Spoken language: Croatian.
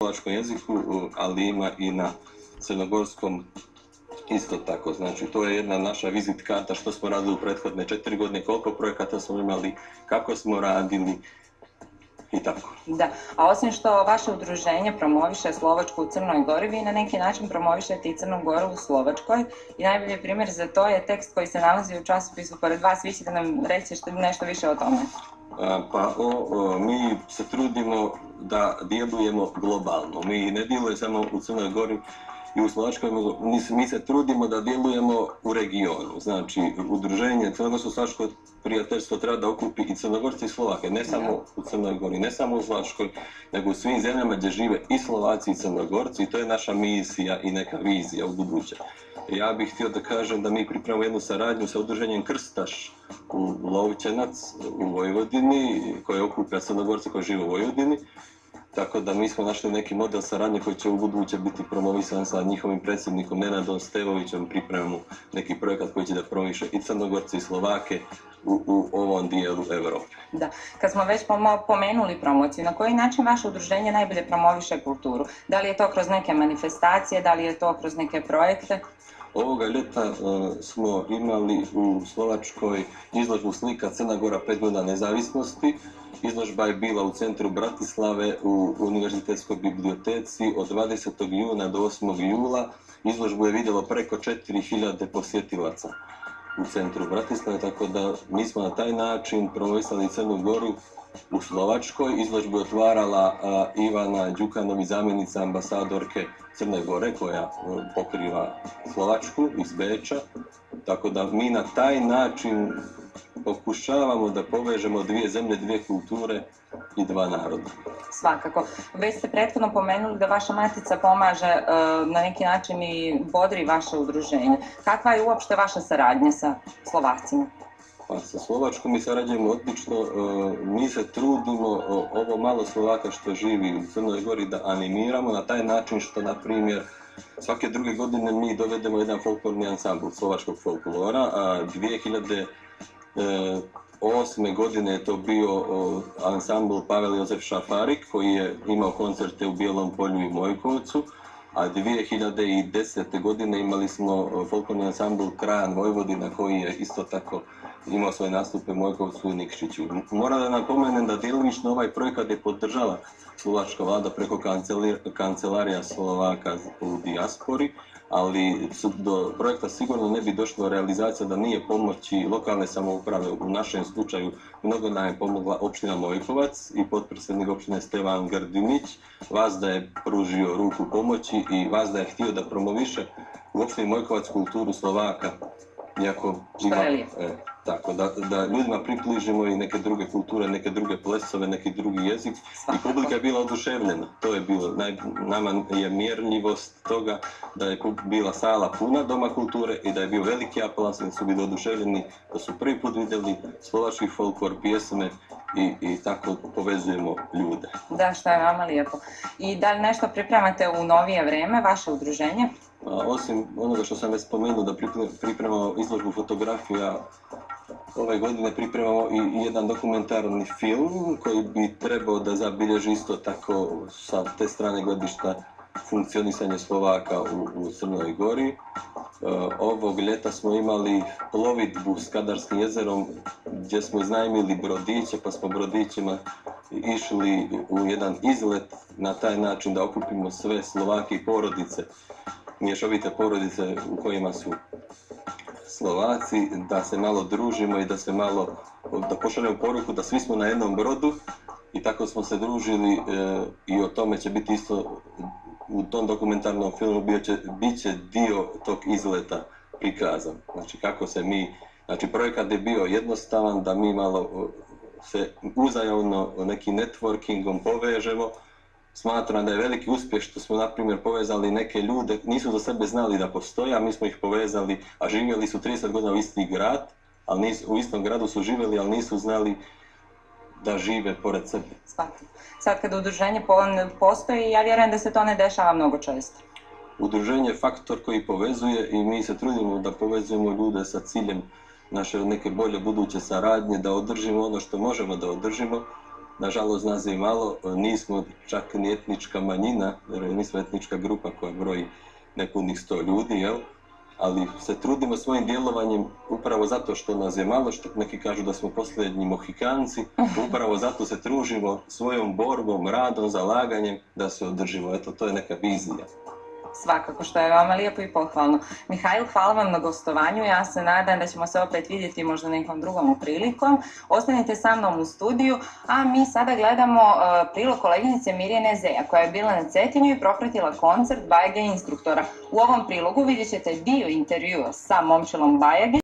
slovačkom jeziku, ali ima i na crnogorskom isto tako. Znači, to je jedna naša vizit karta što smo radili u prethodne 4 godine, koliko projekata smo imali, kako smo radili i tako. Da, a osim što vaše udruženje promoviše Slovačku u Crnoj Gori, vi na neki način promovišete i Crnu Goru u Slovačkoj i najbolji primjer za to je tekst koji se nalazi u časopisu pored vas. Vi ćete nam reći nešto više o tome. Mi se trudimo da djelujemo globalno. Mi ne djelujemo samo u Crnoj Gori i u Slovačkoj, mi se trudimo da djelujemo u regionu. Znači, udruženje Crnogorsko-Slovačko prijateljstvo treba da okupi i Crnogorci i Slovake, ne samo u Crnoj Gori, ne samo u Slovačkoj, nego u svim zemljama gdje žive i Slovaci i Crnogorci, i to je naša misija i neka vizija u buduće. Ja bih htio da kažem da mi pripremamo jednu saradnju sa udruženjem Krstaš u Lovćenac u Vojvodini, koje okuplja Crnogorce koji žive u Vojvodini. Tako da mi smo našli neki model saradnje koji će u buduće biti promovisan sa njihovim predsjednikom Nenadom Stevovićem. Pripremamo neki projekat koji će da promoviše i Crnogorce i Slovake u ovom dijelu Evrope. Da, kad smo već pomenuli promociju, na koji način vaše udruženje najbolje promoviše kulturu? Da li je to kroz neke manifestacije, da li je to kroz neke projekte? Ovoga ljeta smo imali u Slovačkoj izložbu slika Crna Gora 5 godina nezavisnosti. Izložba je bila u centru Bratislave u Univerzitetskoj biblioteci od 20. juna do 8. jula. Izložbu je vidjelo preko 4000 posjetilaca u centru Bratislave, tako da mi smo na taj način promovisali Crnu Goru u Slovačkoj. Izložbu je otvarala Ivana Đukanović, zamjenica ambasadorke Crne Gore koja pokriva Slovačku iz Beča. Tako da mi na taj način pokušavamo da povežemo dvije zemlje, dvije kulture i dva naroda. Svakako. Već ste prethodno pomenuli da vaša matica pomaže na neki način i bodri vaše udruženje. Kakva je uopšte vaša saradnja sa Slovacima? Pa sa Slovačkom mi sarađujemo odlično. Mi se trudimo ovo malo Slovaka što živi u Crnoj Gori da animiramo na taj način što, na primjer, svake druge godine mi dovedemo jedan folklorni ansambl slovačkog folklora, a 2008. godine je to bio ansambl Pavel Jozef Šafarik koji je imao koncerte u Bijelom Polju i Mojkovcu, a 2010. godine imali smo folklorni ansambl Krajan Vojvodina koji je isto tako imao svoje nastupe u Mojkovcu i Nikšiću. Moram da napomenem da djelomično ovaj projekat je podržala slovačka vlada preko kancelarija Slovaka u dijaspori, ali do projekta sigurno ne bi došlo realizacija da nije pomoći lokalne samouprave. U našem slučaju mnogo nam je pomogla opština Mojkovac i potpredsjednik opštine Stevan Grdinić. Vazda je pružio ruku pomoći i Vazda je htio da promoviše u opštini Mojkovac kulturu Slovaka. Tako da ljudima približimo i neke druge kulture, neke druge plesove, neki drugi jezik i publika je bila oduševljena. To je bilo, nama je mjerljivost toga da je bila sala puna Doma kulture i da je bio veliki apelans, da su bili oduševljeni, da su prvi put vidjeli slovački folklor, pjesme i tako povezujemo ljude. Da, što je vama lijepo. I da li nešto pripremate u novije vrijeme, vaše udruženje? Osim onoga što sam već spomenuo da pripremamo izložbu fotografija, ove godine pripremamo i jedan dokumentarni film koji bi trebao da zabilježi isto tako sa te strane gledišta funkcionisanje Slovaka u Crnoj Gori. Ovog ljeta smo imali plovidbu s Kadarskim jezerom gdje smo iznajmili brodiće, pa smo brodićima išli u jedan izlet na taj način da okupimo sve Slovake i porodice, mješovite porodice u kojima su Slovaci, da se malo družimo i da pošaljemo poruku da svi smo na jednom brodu i tako smo se družili i o tome će biti isto u tom dokumentarnom filmu bit će dio tog izleta prikazan. Znači kako se projekat je bio jednostavan da mi malo se uzajamno nekim networkingom povežemo. Smatram da je veliki uspjeh što smo, na primjer, povezali neke ljude, nisu za sebe znali da postoje, a mi smo ih povezali, a živjeli su 30 godina u isti grad, ali u istom gradu su živjeli, ali nisu znali da žive pored sebe. Sad kad udruženje postoji, ja vjerujem da se to ne dešava mnogo često. Udruženje je faktor koji povezuje i mi se trudimo da povezujemo ljude sa ciljem naše neke bolje buduće saradnje, da održimo ono što možemo da održimo, nažalost nas je malo, nismo čak ni etnička manjina, jer nismo etnička grupa koja broji nepunih 100 ljudi, jel? Ali se trudimo svojim djelovanjem upravo zato što nas je malo, što neki kažu da smo posljednji Mohikanci, upravo zato se tružimo svojom borbom, radom, zalaganjem da se održimo. Eto, to je neka vizija. Svakako, što je vama lijepo i pohvalno. Mihajl, hvala vam na gostovanju. Ja se nadam da ćemo se opet vidjeti možda nekom drugom prilikom. Ostanite sa mnom u studiju, a mi sada gledamo prilog koleginice Mirjane Zeja, koja je bila na Cetinju i propratila koncert Bajage instruktora. U ovom prilogu vidjet ćete dio intervjua sa Momčilom Bajage.